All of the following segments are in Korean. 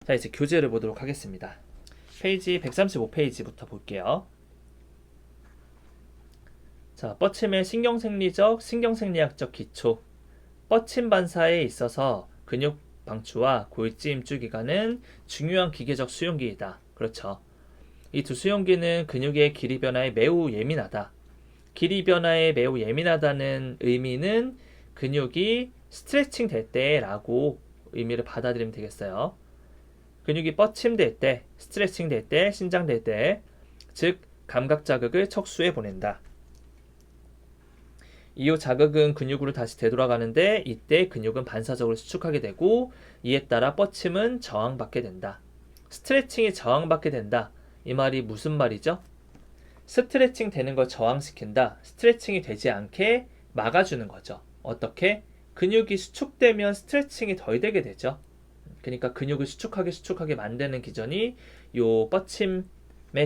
자, 이제 교재를 보도록 하겠습니다. 페이지 135페이지부터 볼게요. 자, 뻗침의 신경생리적, 신경생리학적 기초. 뻗침 반사에 있어서 근육 방추와 골지 임주 기관은 중요한 기계적 수용기이다. 그렇죠. 이 두 수용기는 근육의 길이 변화에 매우 예민하다. 길이 변화에 매우 예민하다는 의미는 근육이 스트레칭 될 때라고 의미를 받아들이면 되겠어요. 근육이 뻗침될 때, 스트레칭 될 때, 신장될 때, 즉 감각 자극을 척수에 보낸다. 이후 자극은 근육으로 다시 되돌아가는데 이때 근육은 반사적으로 수축하게 되고 이에 따라 뻗침은 저항받게 된다. 스트레칭이 저항받게 된다. 이 말이 무슨 말이죠? 스트레칭 되는 걸 저항시킨다. 스트레칭이 되지 않게 막아주는 거죠. 어떻게? 근육이 수축되면 스트레칭이 덜 되게 되죠. 그러니까 근육을 수축하게 만드는 기전이 요 뻗침에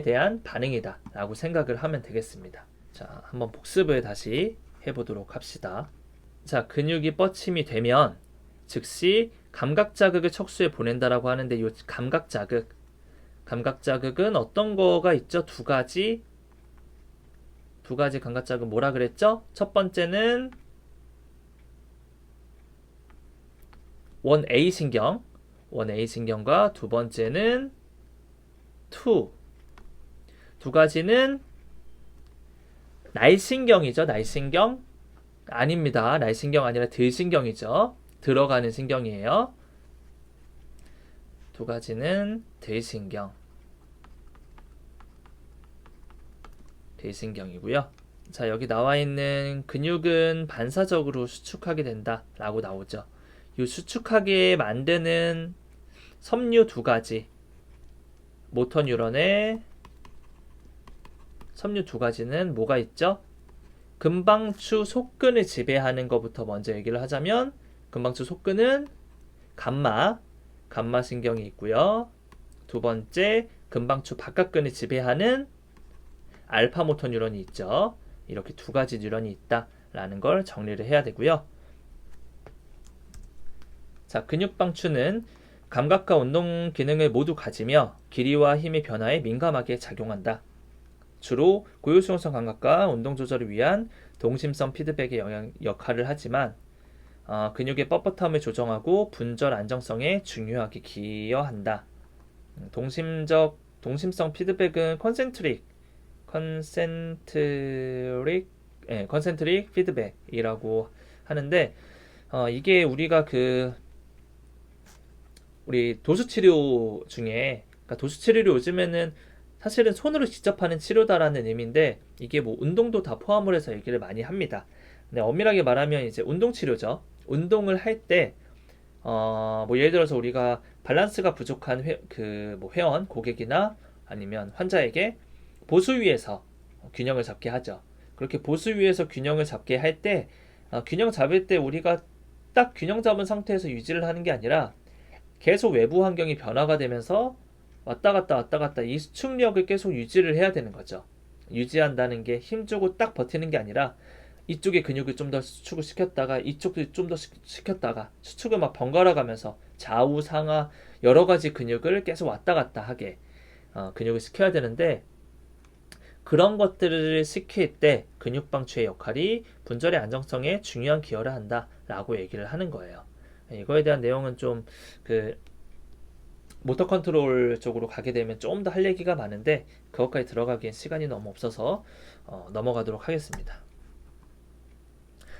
대한 반응이다 라고 생각을 하면 되겠습니다. 자, 한번 복습을 다시 해보도록 합시다. 자, 근육이 뻗침이 되면 즉시 감각 자극을 척수에 보낸다라고 하는데 이 감각 자극은 어떤 거가 있죠? 두 가지 감각 자극 뭐라 그랬죠? 첫 번째는 1A 신경과 두 번째는 2. 두 가지는 날신경이죠. 날신경? 아닙니다. 날신경 아니라 들신경이죠. 들어가는 신경이에요. 두 가지는 들신경이고요. 자, 여기 나와 있는 근육은 반사적으로 수축하게 된다 라고 나오죠. 이 수축하게 만드는 섬유 두 가지, 모터 뉴런의 섬유 두 가지는 뭐가 있죠? 근방추 속근을 지배하는 것부터 먼저 얘기를 하자면 근방추 속근은 감마 신경이 있고요. 두 번째 근방추 바깥근을 지배하는 알파 모터 뉴런이 있죠. 이렇게 두 가지 뉴런이 있다라는 걸 정리를 해야 되고요. 자, 근육방추는 감각과 운동 기능을 모두 가지며 길이와 힘의 변화에 민감하게 작용한다. 주로 고유수용성 감각과 운동 조절을 위한 동심성 피드백의 역할을 하지만 근육의 뻣뻣함을 조정하고 분절 안정성에 중요하게 기여한다. 동심성 피드백은 컨센트릭 피드백이라고 하는데 이게 우리가 우리 도수치료 중에, 그러니까 도수치료를 요즘에는 사실은 손으로 직접 하는 치료다라는 의미인데 이게 뭐 운동도 다 포함을 해서 얘기를 많이 합니다. 근데 엄밀하게 말하면 이제 운동치료죠. 운동을 할 때 뭐 예를 들어서 우리가 밸런스가 부족한 회원, 고객이나 아니면 환자에게 보수 위에서 균형을 잡게 하죠. 그렇게 보수 위에서 균형을 잡게 할 때 균형 잡을 때 우리가 딱 균형 잡은 상태에서 유지를 하는 게 아니라 계속 외부 환경이 변화가 되면서 왔다 갔다 이 수축력을 계속 유지를 해야 되는 거죠. 유지한다는 게 힘주고 딱 버티는 게 아니라 이쪽의 근육을 좀 더 수축을 시켰다가 이쪽도 좀 더 시켰다가 수축을 막 번갈아 가면서 좌우 상하 여러 가지 근육을 계속 왔다 갔다 하게 근육을 시켜야 되는데 그런 것들을 시킬 때 근육방추의 역할이 분절의 안정성에 중요한 기여를 한다라고 얘기를 하는 거예요. 이거에 대한 내용은 좀 모터 컨트롤 쪽으로 가게 되면 좀 더 할 얘기가 많은데 그것까지 들어가기엔 시간이 너무 없어서 넘어가도록 하겠습니다.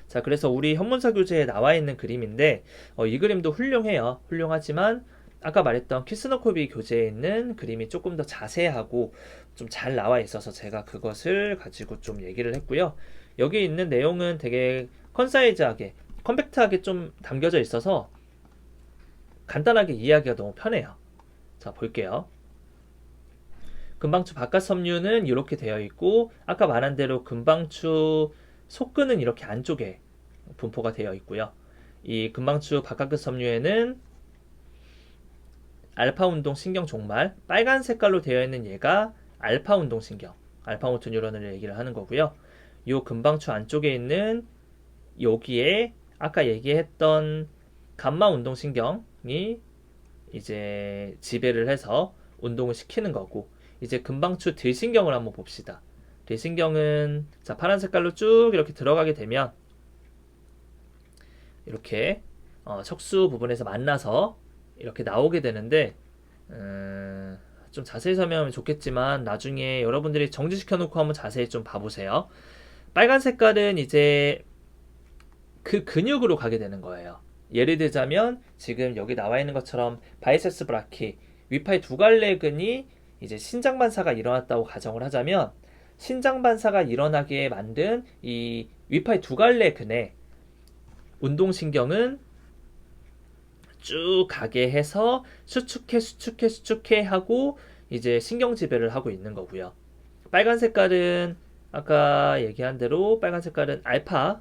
자, 그래서 우리 현문사 교재에 나와 있는 그림인데 이 그림도 훌륭해요. 훌륭하지만 아까 말했던 키스너코비 교재에 있는 그림이 조금 더 자세하고 좀 잘 나와 있어서 제가 그것을 가지고 좀 얘기를 했고요. 여기 있는 내용은 되게 컨사이즈하게, 컴팩트하게 좀 담겨져 있어서 간단하게 이해하기가 너무 편해요. 자, 볼게요. 근방추 바깥 섬유는 이렇게 되어 있고 아까 말한 대로 근방추 속근은 이렇게 안쪽에 분포가 되어 있고요. 이 근방추 바깥 섬유에는 알파 운동 신경 종말, 빨간 색깔로 되어 있는 얘가 알파 운동 신경, 알파 모터 뉴런을 얘기를 하는 거고요. 이 근방추 안쪽에 있는 여기에 아까 얘기했던 감마 운동 신경이 이제 지배를 해서 운동을 시키는 거고, 이제 금방추 대신경을 한번 봅시다. 대신경은 자 파란 색깔로 쭉 이렇게 들어가게 되면 이렇게 척수 부분에서 만나서 이렇게 나오게 되는데, 좀 자세히 설명하면 좋겠지만 나중에 여러분들이 정지시켜 놓고 한번 자세히 좀 봐보세요. 빨간 색깔은 이제 그 근육으로 가게 되는 거예요. 예를 들자면 지금 여기 나와 있는 것처럼 바이셉스 브라키, 위팔 두갈래근이 이제 신장 반사가 일어났다고 가정을 하자면, 신장 반사가 일어나게 만든 이 위팔 두갈래근에 운동신경은 쭉 가게 해서 수축해 하고 이제 신경 지배를 하고 있는 거고요. 빨간 색깔은 아까 얘기한 대로 빨간 색깔은 알파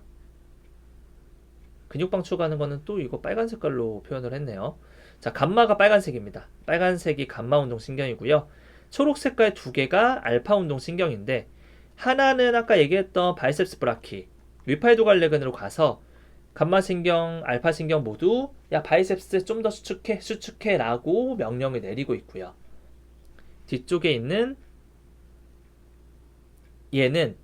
근육 방출하는 거는 또 이거 빨간 색깔로 표현을 했네요. 자, 감마가 빨간색입니다. 빨간색이 감마 운동 신경이고요. 초록 색깔 두 개가 알파 운동 신경인데, 하나는 아까 얘기했던 바이셉스 브라키, 위팔 두갈래근으로 가서 감마 신경, 알파 신경 모두 야 바이셉스 좀 더 수축해 라고 명령을 내리고 있고요. 뒤쪽에 있는 얘는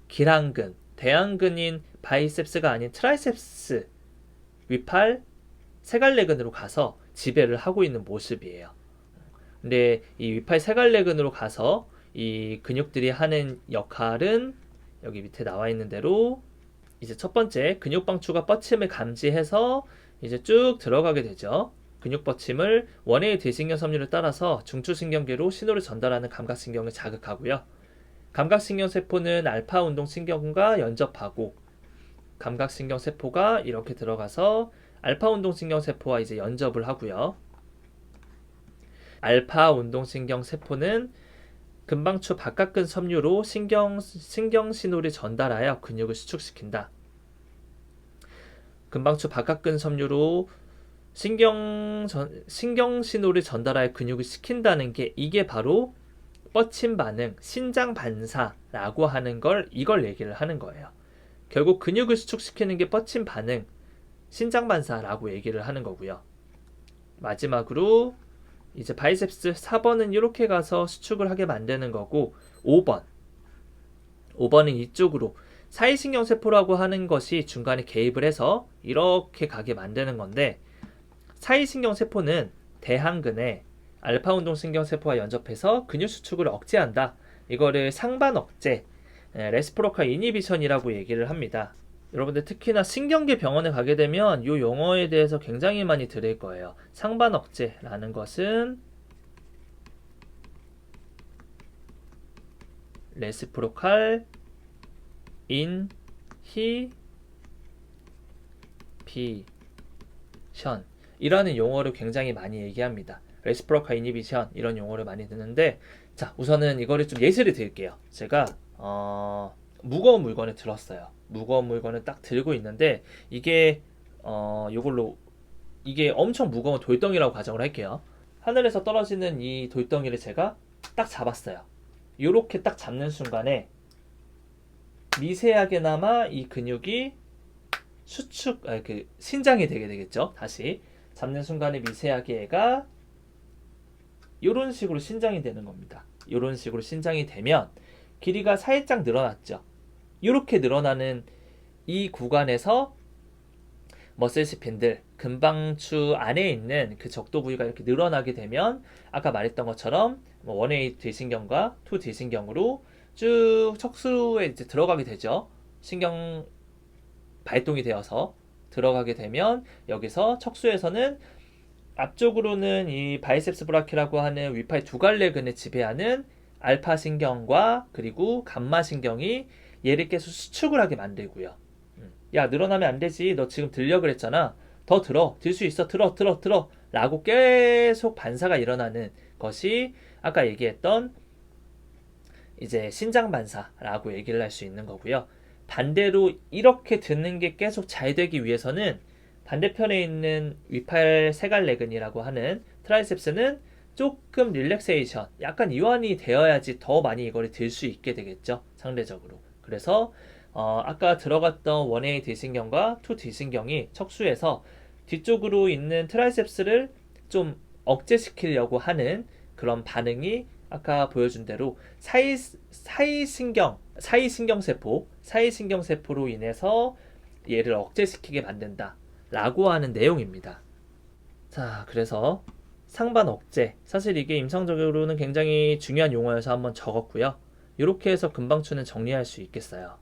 기랑근, 대안근인 바이셉스가 아닌 트라이셉스, 위팔 세갈래근으로 가서 지배를 하고 있는 모습이에요. 근데 이 위팔 세갈래근으로 가서 이 근육들이 하는 역할은 여기 밑에 나와 있는 대로 이제 첫 번째 근육 방추가 뻗침을 감지해서 이제 쭉 들어가게 되죠. 근육 뻗침을 원웨이 대신경 섬유를 따라서 중추신경계로 신호를 전달하는 감각신경을 자극하고요. 감각신경 세포는 알파 운동 신경과 연접하고, 감각신경 세포가 이렇게 들어가서 알파 운동 신경 세포와 이제 연접을 하고요. 알파 운동 신경 세포는 금방추 바깥근 섬유로 신경 신호를 전달하여 근육을 수축시킨다. 금방추 바깥근 섬유로 신경 신호를 전달하여 근육을 시킨다는 게 이게 바로 뻗침 반응, 신장 반사라고 하는 이걸 얘기를 하는 거예요. 결국 근육을 수축시키는 게 뻗침 반응, 신장 반사라고 얘기를 하는 거고요. 마지막으로 이제 바이셉스 4번은 이렇게 가서 수축을 하게 만드는 거고, 5번은 이쪽으로 사이신경세포라고 하는 것이 중간에 개입을 해서 이렇게 가게 만드는 건데, 사이신경세포는 대한근에 알파 운동신경세포와 연접해서 근육 수축을 억제한다. 이거를 상반 억제, 레시프로칼 이니비션이라고 얘기를 합니다. 여러분들 특히나 신경계 병원에 가게 되면 이 용어에 대해서 굉장히 많이 들을 거예요. 상반 억제라는 것은 레시프로칼 인히비션 이라는 용어를 굉장히 많이 얘기합니다. 레시프로칼 이니비션 이런 용어를 많이 듣는데, 자 우선은 이거를 좀 예시를 드릴게요. 제가 무거운 물건을 들었어요. 무거운 물건을 딱 들고 있는데 이게 요걸로 이게 엄청 무거운 돌덩이라고 가정을 할게요. 하늘에서 떨어지는 이 돌덩이를 제가 딱 잡았어요. 요렇게 딱 잡는 순간에 미세하게나마 이 근육이 신장이 되게 되겠죠. 다시 잡는 순간에 미세하게 얘가 요런 식으로 신장이 되는 겁니다. 요런 식으로 신장이 되면 길이가 살짝 늘어났죠. 이렇게 늘어나는 이 구간에서 머슬스핀들, 근방추 안에 있는 그 적도 부위가 이렇게 늘어나게 되면 아까 말했던 것처럼 1A 대신경과 2 대신경으로 쭉 척수에 이제 들어가게 되죠. 신경 발동이 되어서 들어가게 되면 여기서 척수에서는 앞쪽으로는 이 바이셉스 브라키라고 하는 위팔 두갈래근을 지배하는 알파 신경과 그리고 감마 신경이 얘를 계속 수축을 하게 만들고요. 야 늘어나면 안 되지, 너 지금 들려 그랬잖아, 더 들어, 들 수 있어, 들어 라고 계속 반사가 일어나는 것이 아까 얘기했던 이제 신장 반사라고 얘기를 할 수 있는 거고요. 반대로 이렇게 듣는 게 계속 잘 되기 위해서는 반대편에 있는 위팔 세갈래근이라고 하는 트라이셉스는 조금 릴렉세이션, 약간 이완이 되어야지 더 많이 이거를 들 수 있게 되겠죠, 상대적으로. 그래서 아까 들어갔던 1A 대신경과 2 대신경이 척수에서 뒤쪽으로 있는 트라이셉스를 좀 억제시키려고 하는 그런 반응이 아까 보여준 대로 사이신경세포로 인해서 얘를 억제시키게 만든다 라고 하는 내용입니다. 자, 그래서 상반 억제, 사실 이게 임상적으로는 굉장히 중요한 용어여서 한번 적었고요. 이렇게 해서 금방추는 정리할 수 있겠어요.